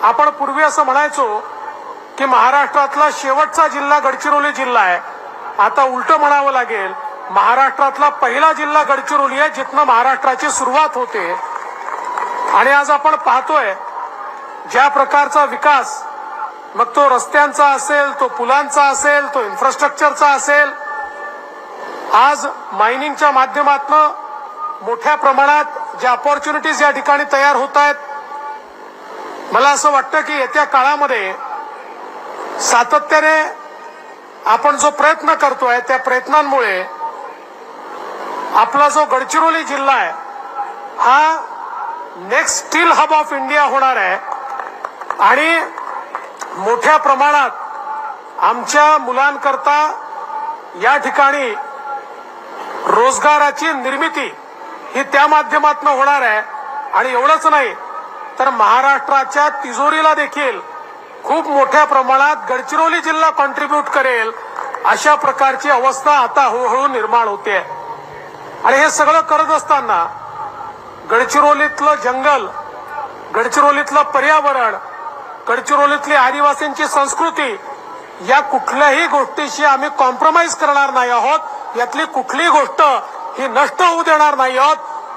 आपण पूर्वी असं म्हणायचो की महाराष्ट्रातला शेवटचा जिल्हा गडचिरोली जिल्हा आहे। आता उलट म्हणावं लागेल, महाराष्ट्रातला पहिला जिल्हा गडचिरोली आहे, जिथनं महाराष्ट्राची सुरुवात होते। आणि आज आपण पाहतोय ज्या प्रकारचा विकास, मग तो रस्त्यांचा असेल, तो पुलांचा असेल, तो इन्फ्रास्ट्रक्चरचा असेल, आज मायनिंगच्या माध्यमातून मोठ्या प्रमाणात ज्या अपॉर्च्युनिटीज या ठिकाणी तयार होत आहेत, मला असं वाटतं की येत्या काळामध्ये सातत्याने आपण जो प्रयत्न करतोय त्या प्रयत्नांमुळे आपला जो गडचिरोली जिल्हा आहे हा next steel hub of India होणार आहे। आणि मोठ्या प्रमाणात आमच्या मुलांकरता या ठिकाणी रोजगाराची निर्मिती ही त्या माध्यमातून होणार आहे। आणि एवढंच नाही तर महाराष्ट्राच्या तिजोरीला देखील खूप मोठ्या प्रमाणात गडचिरोली जिल्हा कॉन्ट्रीब्यूट करेल, अशा प्रकारची अवस्था आता हळूहळू निर्माण होते। आणि हे सगळं करत असताना गडचिरोलीतलं जंगल, गडचिरोलीतलं पर्यावरण, गडचिरोलीतली आदिवासींची संस्कृती, या कुठल्याही गोष्टीशी आम्ही कॉम्प्रोमाइज करणार नाही आहोत। यातली कुठलीही गोष्ट ही नष्ट होऊ देणार नाही आहोत,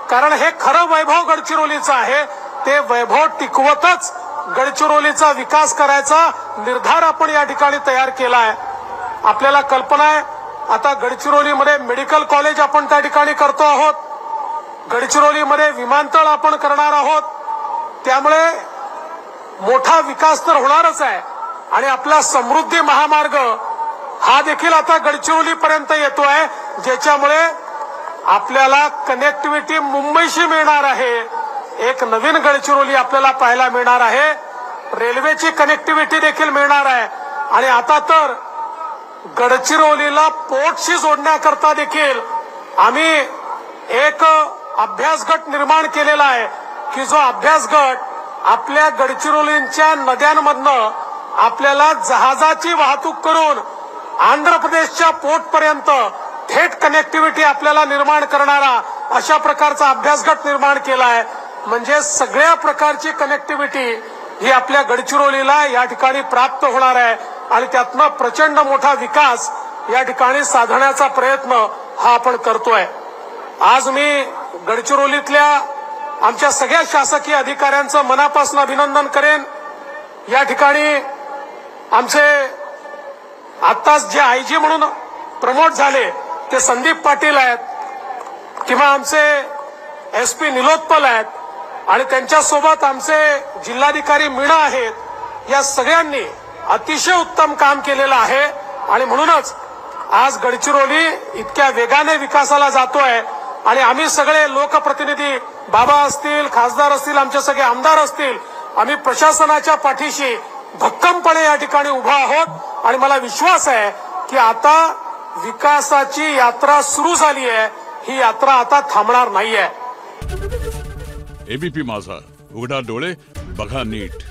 कारण हे खरं वैभव गडचिरोलीचं आहे। ते वैभव टिकवतच गडचिरोलीचा विकास करायचा निर्धार आपण या ठिकाणी तयार केला आहे। आपल्याला कल्पना आहे, आता गडचिरोलीमध्ये मेडिकल कॉलेज आपण त्या ठिकाणी करतो आहोत, गडचिरोलीमध्ये विमानतळ आपण करणार आहोत, त्यामुळे मोठा विकास तर होणारच आहे। आणि आपला समृद्धी महामार्ग हा देखील आता गडचिरोली पर्यंत येतोय, ज्याच्यामुळे आपल्याला कनेक्टिव्हिटी मुंबईशी मिळणार आहे। एक नवीन गडचिरोली आपल्याला पाहायला मिळणार आहे, रेल्वेची कनेक्टिव्हिटी देखील मिळणार आहे। आणि आता तर गडचिरोलीला पोर्टशी जोडण्याकरता देखील आम्ही एक अभ्यास गट निर्माण केलेला आहे की जो अभ्यास गट आपल्या गडचिरोलीच्या नद्यांमधनं आपल्याला जहाजाची वाहतूक करून आंध्र प्रदेशच्या पोर्टपर्यंत थेट कनेक्टिव्हिटी आपल्याला निर्माण करणारा अशा प्रकारचा अभ्यास गट निर्माण केला आहे। म्हणजे सगळ्या प्रकारची कनेक्टिव्हिटी ही आपल्या गडचिरोलीला या ठिकाणी प्राप्त होणार आहे आणि त्यातनं प्रचंड मोठा विकास या ठिकाणी साधण्याचा प्रयत्न हा आपण करतोय। आज मी गडचिरोलीतल्या आमच्या सगळ्या शासकीय अधिकाऱ्यांचं मनापासून अभिनंदन करेन। या ठिकाणी आमचे आत्ताच जे आयजी म्हणून प्रमोट झाले ते संदीप पाटील आहेत, किंवा आमचे एसपी निलोत्पल आहेत, आणि त्यांच्यासोबत आमचे जिल्हाधिकारी मीणा आहेत। या सगळ्यांनी अतिशय उत्तम काम केलेलं आहे आणि म्हणूनच आज गडचिरोली इतक्या वेगाने विकासाला जातोय। आणि आम्ही सगळे लोकप्रतिनिधी, बाबा असतील, खासदार असतील, आमचे सगळे आमदार असतील, आम्ही प्रशासनाच्या पाठीशी भक्कमपणे या ठिकाणी उभा आहोत। आणि मला विश्वास आहे की आता विकासाची यात्रा सुरू झाली आहे, ही यात्रा आता थांबणार नाहीये। एबीपी माझा, उघडा डोळे बघा नीट।